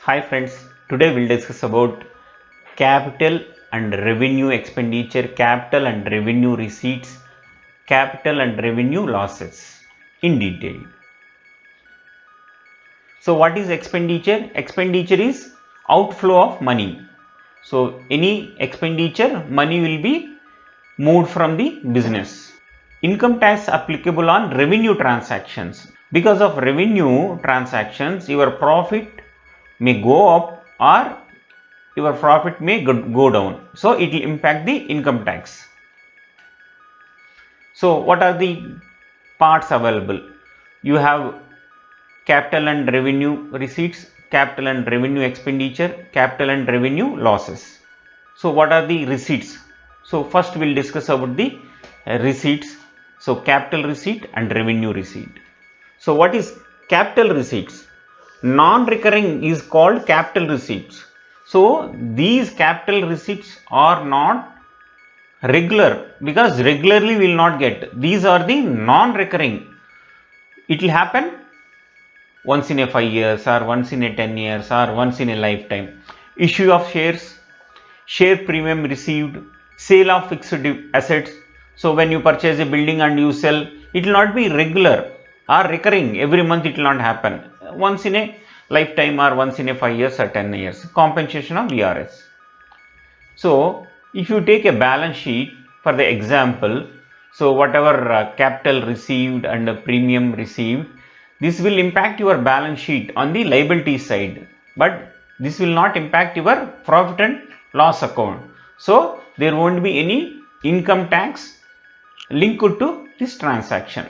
Hi friends, today we'll discuss about capital and revenue expenditure, capital and revenue receipts, capital and revenue losses in detail. So what is expenditure? Expenditure is outflow of money. So any expenditure, money will be moved from the business. Income tax applicable on revenue transactions. Because of revenue transactions, your profit may go up or your profit may go down. So it will impact the income tax. So what are the parts available? You have capital and revenue receipts, capital and revenue expenditure, capital and revenue losses. So what are the receipts? So first we'll discuss about the receipts. So capital receipt and revenue receipt. So what is capital receipts? Non-recurring is called capital receipts. So these capital receipts are not regular, because regularly we will not get. These are the non-recurring. It will happen once in a 5 years or once in a 10 years or once in a lifetime. Issue of shares, share premium received, sale of fixed assets. So when you purchase a building and you sell, it will not be regular or recurring. Every month it will not happen. Once in a lifetime or once in a 5 years or 10 years. Compensation of VRS. So if you take a balance sheet for the example, so whatever capital received and premium received, this will impact your balance sheet on the liability side, but this will not impact your profit and loss account. So there won't be any income tax linked to this transaction.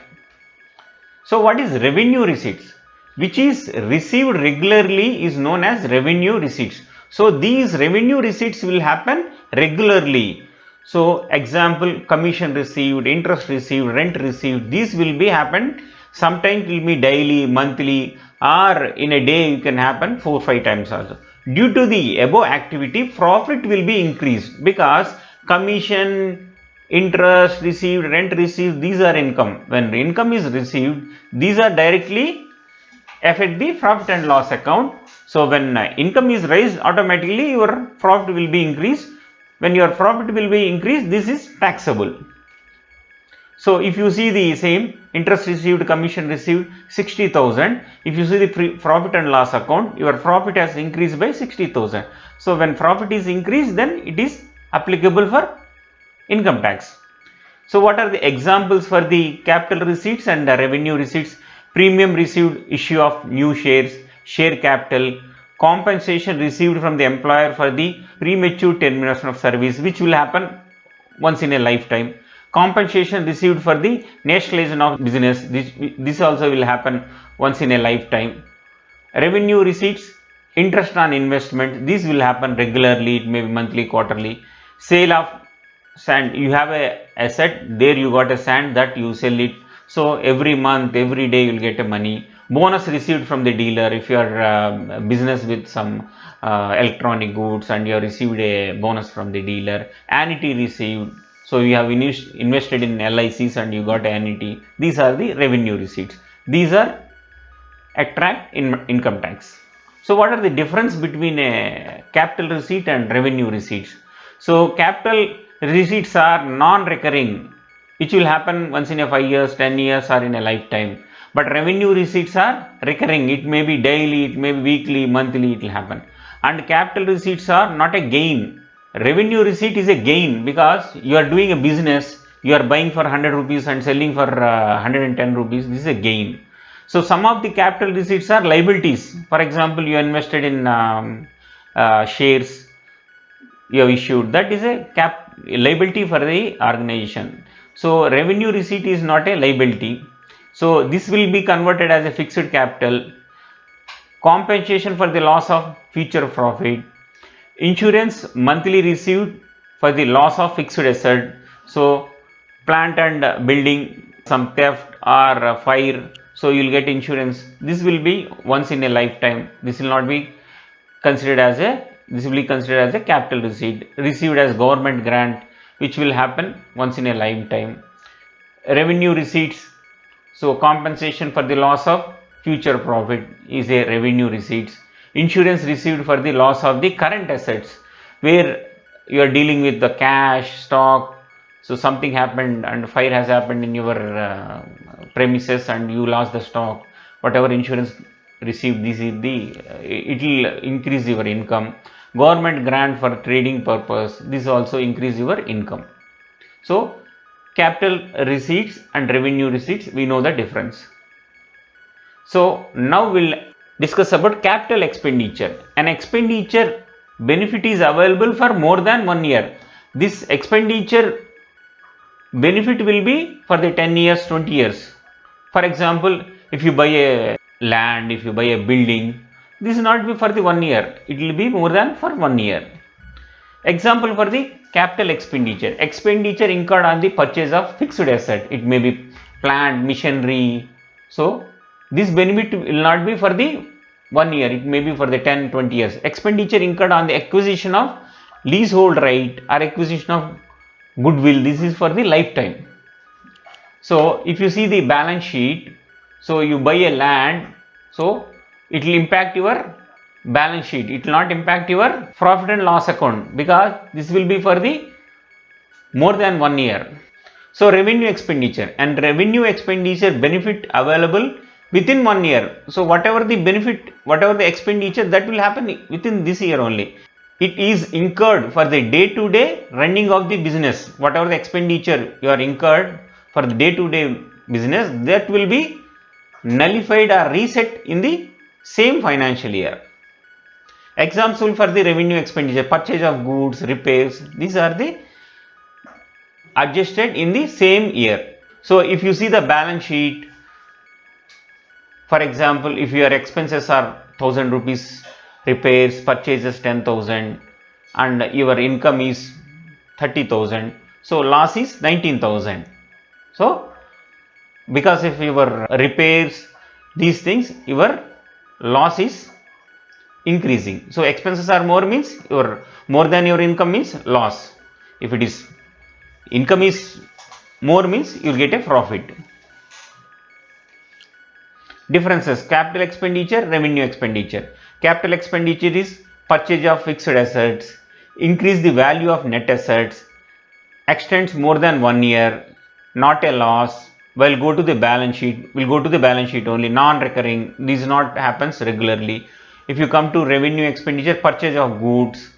So what is revenue receipts? Which is received regularly is known as revenue receipts. So these revenue receipts will happen regularly. So example, commission received, interest received, rent received, these will be happen. Sometimes it will be daily, monthly, or in a day you can happen 4-5 times also. Due to the above activity, profit will be increased because commission, interest received, rent received, these are income. When income is received, these are directly affect the profit and loss account. So when income is raised, automatically your profit will be increased. When your profit will be increased, this is taxable. So if you see the same interest received, commission received 60,000. If you see the profit and loss account, your profit has increased by 60,000. So when profit is increased, then it is applicable for income tax. So what are the examples for the capital receipts and revenue receipts? Premium received, issue of new shares, share capital, compensation received from the employer for the premature termination of service, which will happen once in a lifetime. Compensation received for the nationalization of business, this also will happen once in a lifetime. Revenue receipts, interest on investment, this will happen regularly, it may be monthly, quarterly. Sale of sand, you have a asset, there you got a sand, that you sell it. So every month, every day you will get a money. Bonus received from the dealer. If you are business with some electronic goods and you have received a bonus from the dealer. Annuity received. So you have invested in LICs and you got annuity. These are the revenue receipts. These are attract income tax. So what are the difference between a capital receipt and revenue receipts? So capital receipts are non-recurring, which will happen once in a 5 years, 10 years or in a lifetime. But revenue receipts are recurring. It may be daily, it may be weekly, monthly, it will happen. And capital receipts are not a gain. Revenue receipt is a gain because you are doing a business, you are buying for 100 rupees and selling for 110 rupees. This is a gain. So some of the capital receipts are liabilities. For example, you invested in shares you have issued, that is a liability for the organization. So revenue receipt is not a liability. So this will be converted as a fixed capital. Compensation for the loss of future profit. Insurance monthly received for the loss of fixed asset. So plant and building, some theft or fire, so you will get insurance. This will be once in a lifetime. This will not be considered as a, this will be considered as a capital receipt. Received as government grant, which will happen once in a lifetime. Revenue receipts, so compensation for the loss of future profit is a revenue receipts. insurance received for the loss of the current assets, where you are dealing with the cash, stock. So something happened and fire has happened in your premises and you lost the stock. Whatever insurance received, this is the it will increase your income. Government grant for trading purpose, this also increase your income. So capital receipts and revenue receipts, we know the difference. So now we'll discuss about capital expenditure. An expenditure benefit is available for more than 1 year. This expenditure benefit will be for the 10 years, 20 years. For example, if you buy a land, if you buy a building, this will not be for the 1 year, it will be more than for 1 year. Example for the capital expenditure. Expenditure incurred on the purchase of fixed asset. It may be plant, machinery. So this benefit will not be for the 1 year, it may be for the 10, 20 years. Expenditure incurred on the acquisition of leasehold right or acquisition of goodwill, this is for the lifetime. So if you see the balance sheet, so you buy a land, so it will impact your balance sheet, it will not impact your profit and loss account, because this will be for the more than 1 year. So revenue expenditure, and revenue expenditure benefit available within 1 year. So whatever the benefit, whatever the expenditure, that will happen within this year only. It is incurred for the day-to-day running of the business. Whatever the expenditure you are incurred for the day-to-day business, that will be nullified or reset in the same financial year. Example for the revenue expenditure: purchase of goods, repairs, these are the adjusted in the same year. So if you see the balance sheet, for example, if your expenses are 1000 rupees, repairs, purchases 10,000, and your income is 30,000, so loss is 19,000. So because if your repairs, these things, your loss is increasing. So expenses are more means your more than your income means loss. If it is income is more means you get a profit. Differences: capital expenditure, revenue expenditure. Capital expenditure is purchase of fixed assets, increase the value of net assets, extends more than 1 year, not a loss. Will go to the balance sheet only, non-recurring, this not happens regularly. If you come to revenue expenditure, purchase of goods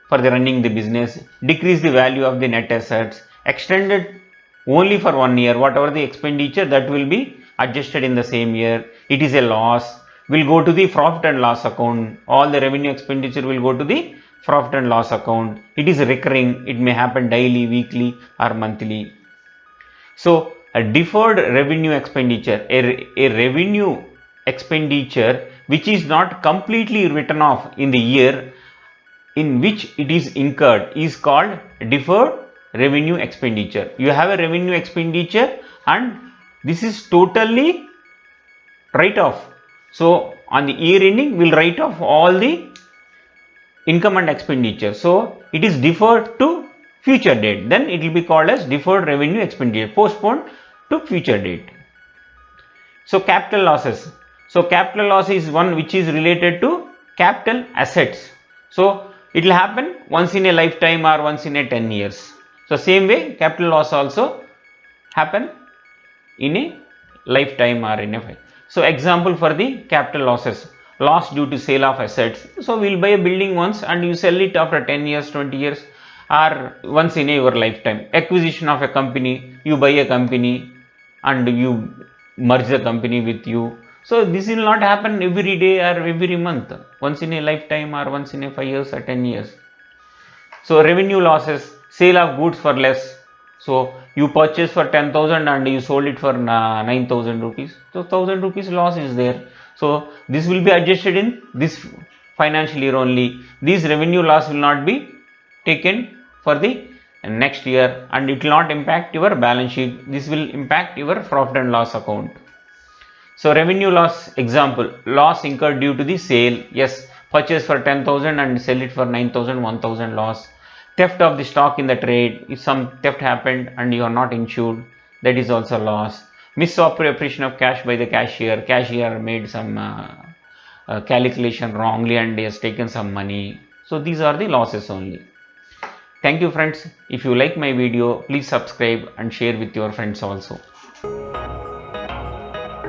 for the running the business, decrease the value of the net assets, extended only for 1 year, whatever the expenditure, that will be adjusted in the same year. It is a loss, will go to the profit and loss account. All the revenue expenditure will go to the profit and loss account. It is recurring, it may happen daily, weekly or monthly. So a deferred revenue expenditure, a revenue expenditure which is not completely written off in the year in which it is incurred, is called deferred revenue expenditure. You have a revenue expenditure and this is totally write off. So on the year ending, we'll write off all the income and expenditure. So it is deferred to future date, then it will be called as deferred revenue expenditure, postponed to future date. So capital losses. So capital loss is one which is related to capital assets. So it will happen once in a lifetime or once in a 10 years. So same way capital loss also happen in a lifetime or in a. So example for the capital losses: loss due to sale of assets. So we will buy a building once and you sell it after 10 years, 20 years or once in your lifetime. Acquisition of a company, you buy a company and you merge the company with you. So this will not happen every day or every month, once in a lifetime or once in a 5 years or 10 years. So revenue losses: sale of goods for less. So you purchase for 10,000 and you sold it for 9,000 rupees. So 1,000 rupees loss is there. So this will be adjusted in this financial year only. This revenue loss will not be taken for the next year and it will not impact your balance sheet. This will impact your profit and loss account. So revenue loss example: loss incurred due to the sale. Yes, purchase for 10,000 and sell it for 9,000, 1,000 loss. Theft of the stock in the trade: if some theft happened and you are not insured, that is also loss. Misappropriation of cash by the cashier made some calculation wrongly and he has taken some money. So these are the losses only. Thank you friends. If you like my video, please subscribe and share with your friends also.